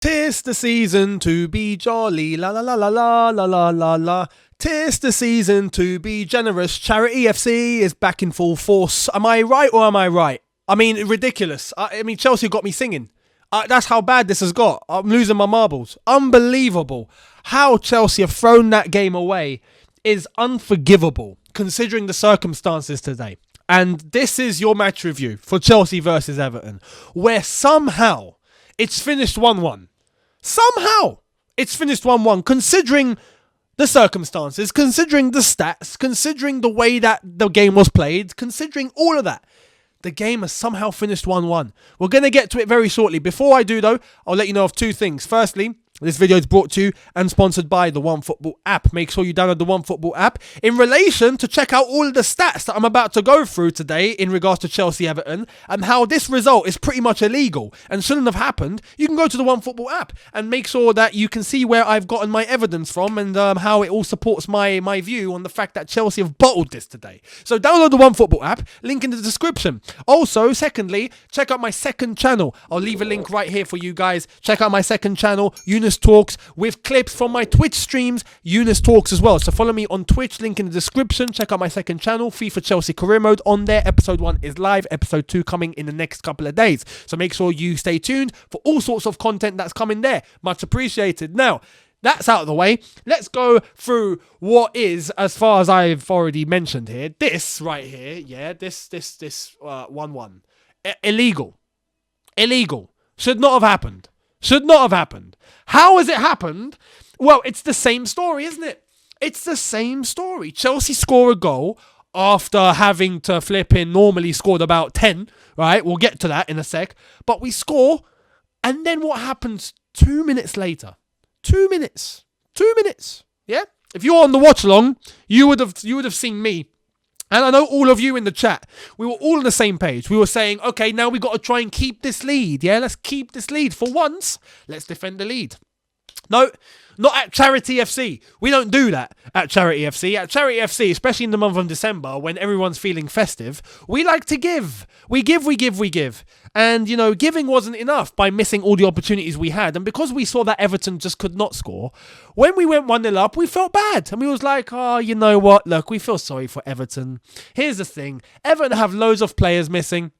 'Tis the season to be jolly, la la la la la la la la la. 'Tis the season to be generous. Charity FC is back in full force. Am I right or am I right? I mean, ridiculous. I mean, Chelsea got me singing. That's how bad this has got. I'm losing my marbles. Unbelievable. How Chelsea have thrown that game away is unforgivable, considering the circumstances today. And this is your match review for Chelsea versus Everton, where somehow it's finished 1-1. Somehow it's finished 1-1, considering the circumstances, considering the stats, considering the way that the game was played, considering all of that. The game has somehow finished 1-1. We're going to get to it very shortly. Before I do, though, I'll let you know of two things. Firstly, this video is brought to you and sponsored by the OneFootball app. Make sure you download the OneFootball app in relation to check out all of the stats that I'm about to go through today in regards to Chelsea-Everton and how this result is pretty much illegal and shouldn't have happened. You can go to the OneFootball app and make sure that you can see where I've gotten my evidence from and how it all supports my view on the fact that Chelsea have bottled this today. So download the OneFootball app, link in the description. Also, secondly, check out my second channel. I'll leave a link right here for you guys. Check out my second channel, Younes Talks, with clips from my Twitch streams, Younes Talks as well. So follow me on Twitch, link in the description. Check out my second channel, FIFA Chelsea Career Mode on there. Episode 1 is live, episode 2 coming in the next couple of days. So make sure you stay tuned for all sorts of content that's coming there. Much appreciated. Now, that's out of the way. Let's go through what is, as far as I've already mentioned here, this right here, yeah, this 1-1. Illegal. Should not have happened. How has it happened? Well, it's the same story, isn't it? It's the same story. Chelsea score a goal after having to flip in normally scored about 10, right? We'll get to that in a sec. But we score, and then what happens 2 minutes later? 2 minutes. Yeah? If you're on the watch along, you would have seen me. And I know all of you in the chat, we were all on the same page. We were saying, okay, now we got to try and keep this lead. Yeah, let's keep this lead. For once, let's defend the lead. No, not at Charity FC. We don't do that at Charity FC. At Charity FC, especially in the month of December, when everyone's feeling festive, we like to give. We give. And, you know, giving wasn't enough by missing all the opportunities we had. And because we saw that Everton just could not score, when we went 1-0 up, we felt bad. And we was like, oh, you know what? Look, we feel sorry for Everton. Here's the thing. Everton have loads of players missing.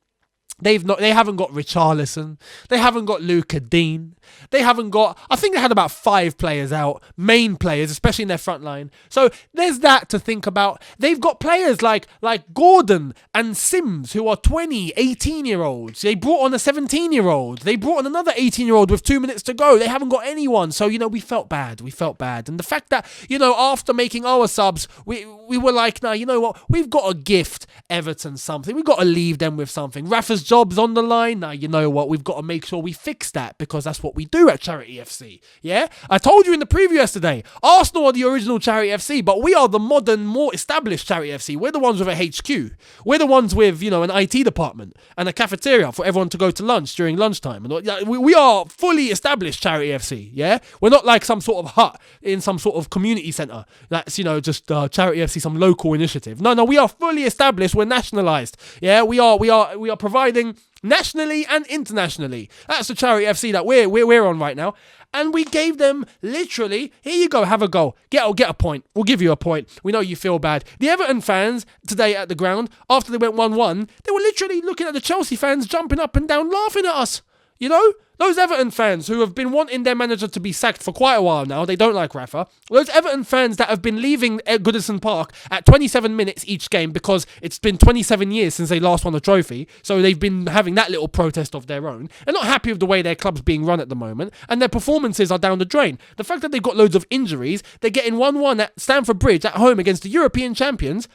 They haven't got Richarlison. They haven't got Luca Dean. They haven't got, I think they had about 5 players out, main players, especially in their front line. So there's that to think about. They've got players like Gordon and Sims, who are 20, 18-year-olds. They brought on a 17-year-old. They brought on another 18-year-old with 2 minutes to go. They haven't got anyone. So, you know, we felt bad. And the fact that, you know, after making our subs, we were like, nah, you know what? We've got to gift Everton something. We've got to leave them with something. Rafa's job's on the line. Now, you know what? We've got to make sure we fix that because that's what we do at Charity FC. Yeah? I told you in the preview yesterday, Arsenal are the original Charity FC, but we are the modern, more established Charity FC. We're the ones with a HQ. We're the ones with, you know, an IT department and a cafeteria for everyone to go to lunch during lunchtime. And we are fully established Charity FC. Yeah? We're not like some sort of hut in some sort of community centre that's, you know, just Charity FC, some local initiative. No, we are fully established. We're nationalised. Yeah? We are providing nationally and internationally. That's the Charity FC that we're on right now. And we gave them literally, here you go, have a goal. Get a point. We'll give you a point. We know you feel bad. The Everton fans today at the ground, after they went 1-1, they were literally looking at the Chelsea fans jumping up and down, laughing at us. You know? Those Everton fans who have been wanting their manager to be sacked for quite a while now, they don't like Rafa. Those Everton fans that have been leaving Goodison Park at 27 minutes each game because it's been 27 years since they last won a trophy, so they've been having that little protest of their own. They're not happy with the way their club's being run at the moment, and their performances are down the drain. The fact that they've got loads of injuries, they're getting 1-1 at Stamford Bridge at home against the European champions,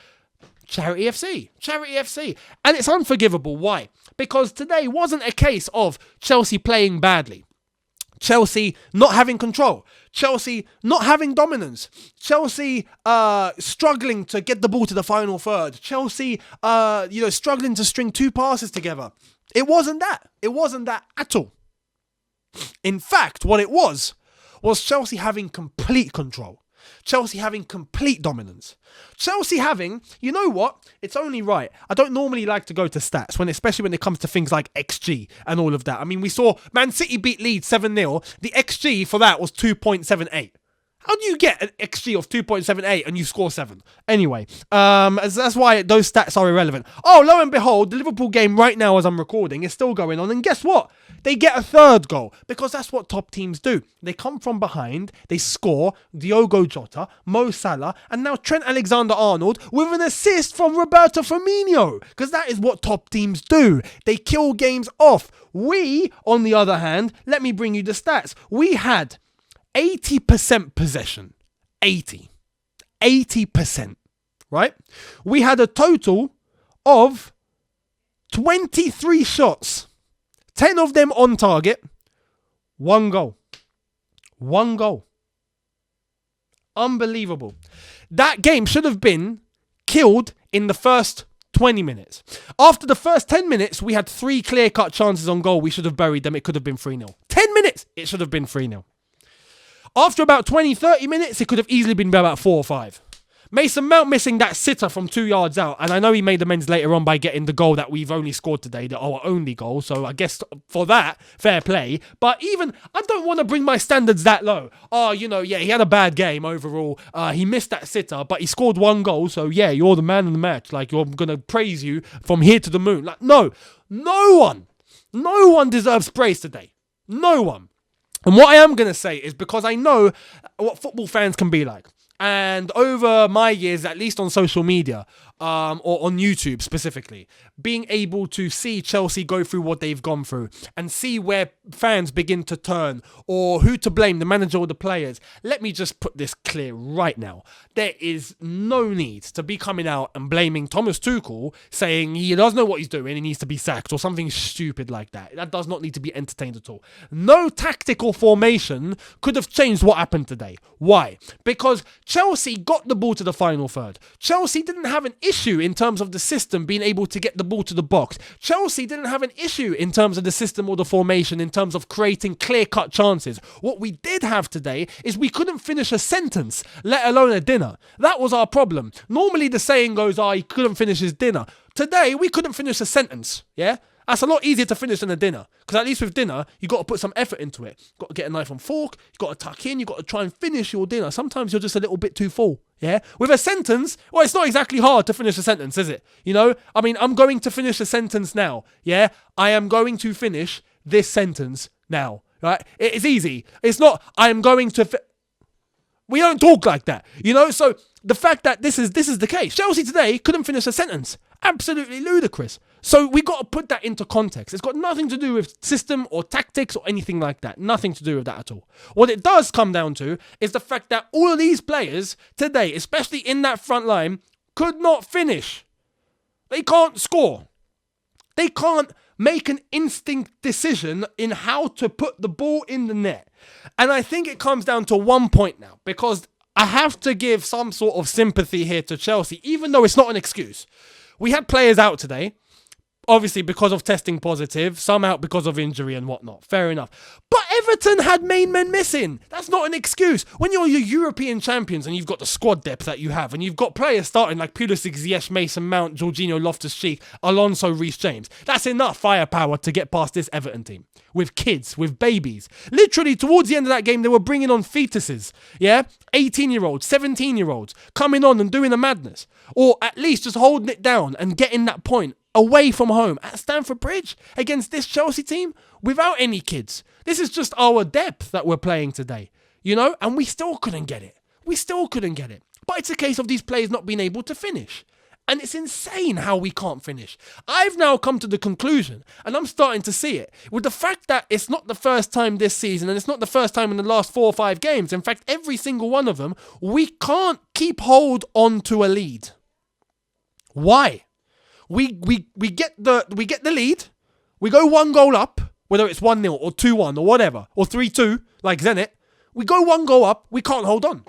Charity FC. And it's unforgivable. Why? Because today wasn't a case of Chelsea playing badly. Chelsea not having control. Chelsea not having dominance. Chelsea struggling to get the ball to the final third. Chelsea struggling to string 2 passes together. It wasn't that at all. In fact, what it was Chelsea having complete control. Chelsea having complete dominance. Chelsea having, you know what? It's only right. I don't normally like to go to stats, especially when it comes to things like XG and all of that. I mean, we saw Man City beat Leeds 7-0. The XG for that was 2.78. How do you get an XG of 2.78 and you score 7? Anyway, that's why those stats are irrelevant. Oh, lo and behold, the Liverpool game right now as I'm recording is still going on. And guess what? They get a third goal because that's what top teams do. They come from behind, they score, Diogo Jota, Mo Salah, and now Trent Alexander-Arnold with an assist from Roberto Firmino. Because that is what top teams do. They kill games off. We, on the other hand, let me bring you the stats. We had 80% possession. 80%, right? We had a total of 23 shots. 10 of them on target. 1 goal. 1 goal. Unbelievable. That game should have been killed in the first 20 minutes. After the first 10 minutes, we had 3 clear-cut chances on goal. We should have buried them. It could have been 3-0. 10 minutes, it should have been 3-0. After about 20, 30 minutes, it could have easily been about 4 or 5. Mason Mount missing that sitter from 2 yards out. And I know he made amends later on by getting the goal that we've only scored today, our only goal. So I guess for that, fair play. But even, I don't want to bring my standards that low. Oh, he had a bad game overall. He missed that sitter, but he scored 1 goal. So yeah, you're the man of the match. Like, you're going to praise you from here to the moon. Like, no one deserves praise today. No one. And what I am going to say is because I know what football fans can be like. And over my years, at least on social media, or on YouTube specifically, being able to see Chelsea go through what they've gone through and see where fans begin to turn or who to blame, the manager or the players. Let me just put this clear right now. There is no need to be coming out and blaming Thomas Tuchel, saying he doesn't know what he's doing, he needs to be sacked or something stupid like that. That does not need to be entertained at all. No tactical formation could have changed what happened today. Why? Because Chelsea got the ball to the final third. Chelsea didn't have an issue in terms of the system being able to get the ball to the box. Chelsea didn't have an issue in terms of the system or the formation in terms of creating clear-cut chances. What we did have today is we couldn't finish a sentence, let alone a dinner. That was our problem. Normally the saying goes, he couldn't finish his dinner. Today, we couldn't finish a sentence, yeah? That's a lot easier to finish than a dinner. Because at least with dinner, you got to put some effort into it. You've got to get a knife and fork. You've got to tuck in. You've got to try and finish your dinner. Sometimes you're just a little bit too full. Yeah? With a sentence, well, it's not exactly hard to finish a sentence, is it? I'm going to finish a sentence now. Yeah? I am going to finish this sentence now. Right? It's easy. It's not, I am going to... We don't talk like that. So the fact that this is the case. Chelsea today couldn't finish a sentence. Absolutely ludicrous. So we got to put that into context. It's got nothing to do with system or tactics or anything like that. Nothing to do with that at all. What it does come down to is the fact that all of these players today, especially in that front line, could not finish. They can't score. They can't make an instinct decision in how to put the ball in the net. And I think it comes down to one point now, because I have to give some sort of sympathy here to Chelsea, even though it's not an excuse. We had players out today, obviously because of testing positive, some out because of injury and whatnot. Fair enough. But Everton had main men missing. That's not an excuse. When you're your European champions and you've got the squad depth that you have, and you've got players starting like Pulisic, Ziyech, Mason Mount, Jorginho, Loftus-Cheek, Alonso, Reece-James, that's enough firepower to get past this Everton team. With kids, with babies. Literally, towards the end of that game, they were bringing on fetuses. Yeah? 18-year-olds, 17-year-olds coming on and doing a madness. Or at least just holding it down and getting that point away from home at Stamford Bridge against this Chelsea team without any kids. This is just our depth that we're playing today, and we still couldn't get it. But it's a case of these players not being able to finish. And it's insane how we can't finish. I've now come to the conclusion, and I'm starting to see it, with the fact that it's not the first time this season, and it's not the first time in the last 4 or 5 games. In fact, every single one of them, we can't keep hold on to a lead. Why? We get the lead, we go 1 goal up, whether it's 1-0 or 2-1 or whatever, or 3-2, like Zenit. We go 1 goal up, we can't hold on.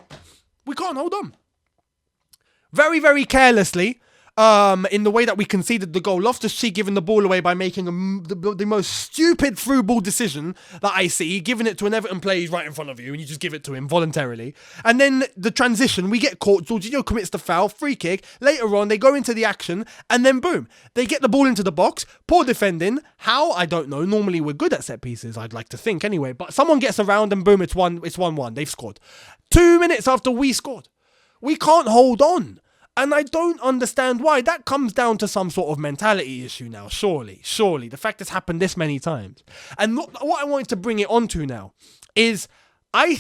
Very, very carelessly, in the way that we conceded the goal. Loftus-Cheek giving the ball away by making the most stupid through ball decision that I see, giving it to an Everton player who's right in front of you and you just give it to him voluntarily. And then the transition, we get caught, Jorginho commits the foul, free kick, later on they go into the action and then boom, they get the ball into the box, poor defending, how? I don't know, normally we're good at set pieces, I'd like to think anyway, but someone gets around and boom, it's 1-1, they've scored. 2 minutes after we scored. We can't hold on. And I don't understand why. That comes down to some sort of mentality issue now, surely. The fact it's happened this many times. And what I wanted to bring it onto now is I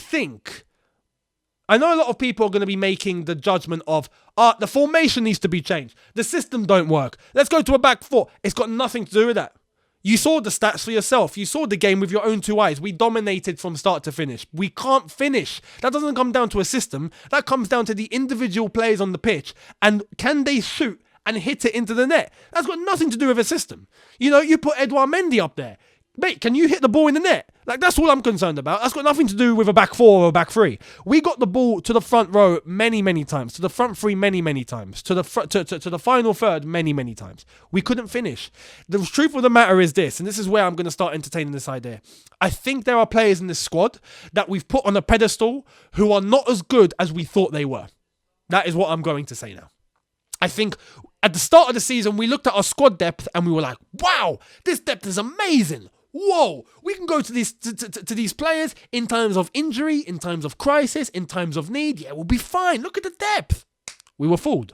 know a lot of people are going to be making the judgment of, the formation needs to be changed. The system don't work. Let's go to a back four. It's got nothing to do with that. You saw the stats for yourself. You saw the game with your own two eyes. We dominated from start to finish. We can't finish. That doesn't come down to a system. That comes down to the individual players on the pitch. And can they shoot and hit it into the net? That's got nothing to do with a system. You know, you put Edouard Mendy up there. Mate, can you hit the ball in the net? Like, that's all I'm concerned about. That's got nothing to do with a back four or a back three. We got the ball to the front row many, many times. To the front three many, many times. To the final third many, many times. We couldn't finish. The truth of the matter is this, and this is where I'm going to start entertaining this idea. I think there are players in this squad that we've put on a pedestal who are not as good as we thought they were. That is what I'm going to say now. I think at the start of the season, we looked at our squad depth and we were like, wow, this depth is amazing. Whoa, we can go to these players in times of injury, in times of crisis, in times of need. Yeah, we'll be fine. Look at the depth. We were fooled.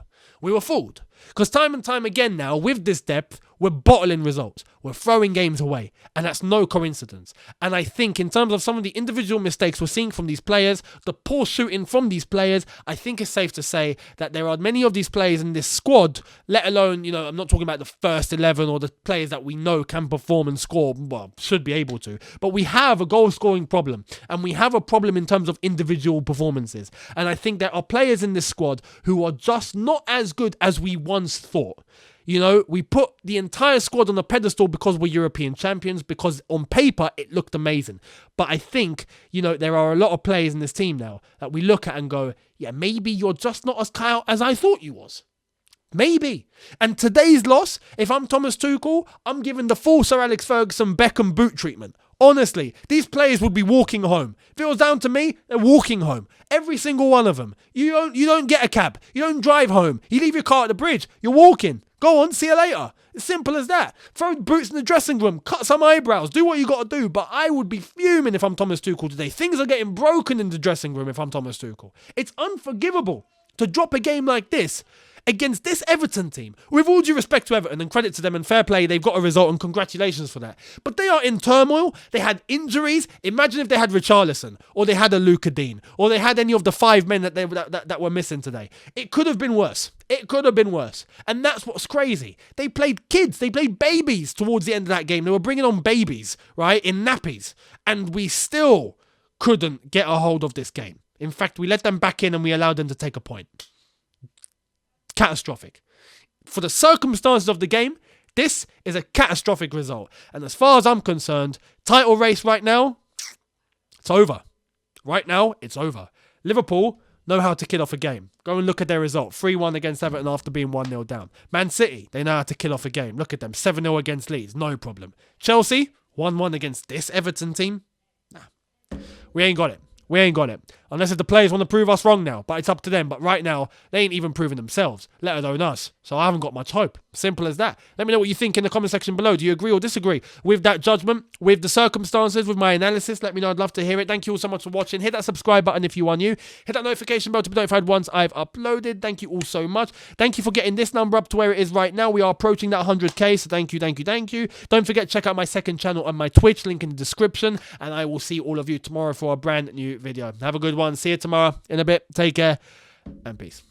Because time and time again now, with this depth, we're bottling results. We're throwing games away. And that's no coincidence. And I think in terms of some of the individual mistakes we're seeing from these players, the poor shooting from these players, I think it's safe to say that there are many of these players in this squad, let alone, you know, I'm not talking about the first 11 or the players that we know can perform and score, well, should be able to. But we have a goal-scoring problem. And we have a problem in terms of individual performances. And I think there are players in this squad who are just not as good as we once thought. You know, we put the entire squad on a pedestal because we're European champions, because on paper it looked amazing. But I think, you know, there are a lot of players in this team now that we look at and go, yeah, maybe you're just not as Kyle as I thought you was. Maybe. And today's loss, if I'm Thomas Tuchel, I'm giving the full Sir Alex Ferguson Beckham boot treatment. Honestly, these players would be walking home. If it was down to me, they're walking home. Every single one of them. You don't get a cab. You don't drive home. You leave your car at the bridge. You're walking. Go on, see you later. It's simple as that. Throw boots in the dressing room, cut some eyebrows, do what you got to do. But I would be fuming if I'm Thomas Tuchel today. Things are getting broken in the dressing room if I'm Thomas Tuchel. It's unforgivable to drop a game like this against this Everton team. With all due respect to Everton and credit to them and fair play, they've got a result and congratulations for that. But they are in turmoil. They had injuries. Imagine if they had Richarlison or they had a Luka Dean or they had any of the 5 men that were missing today. It could have been worse. And that's what's crazy. They played kids. They played babies towards the end of that game. They were bringing on babies, right, in nappies. And we still couldn't get a hold of this game. In fact, we let them back in and we allowed them to take a point. Catastrophic. For the circumstances of the game, this is a catastrophic result. And as far as I'm concerned, title race right now, it's over. Right now, it's over. Liverpool know how to kill off a game. Go and look at their result. 3-1 against Everton after being 1-0 down. Man City, they know how to kill off a game. Look at them. 7-0 against Leeds. No problem. Chelsea, 1-1 against this Everton team. Nah. We ain't got it. Unless if the players want to prove us wrong now. But it's up to them. But right now, they ain't even proving themselves, let alone us. So I haven't got much hope. Simple as that. Let me know what you think in the comment section below. Do you agree or disagree with that judgment, with the circumstances, with my analysis? Let me know. I'd love to hear it. Thank you all so much for watching. Hit that subscribe button if you are new. Hit that notification bell to be notified once I've uploaded. Thank you all so much. Thank you for getting this number up to where it is right now. We are approaching that 100k. So thank you. Don't forget, check out my second channel on my Twitch. Link in the description. And I will see all of you tomorrow for a brand new video. Have a good one. See you tomorrow in a bit. Take care and peace.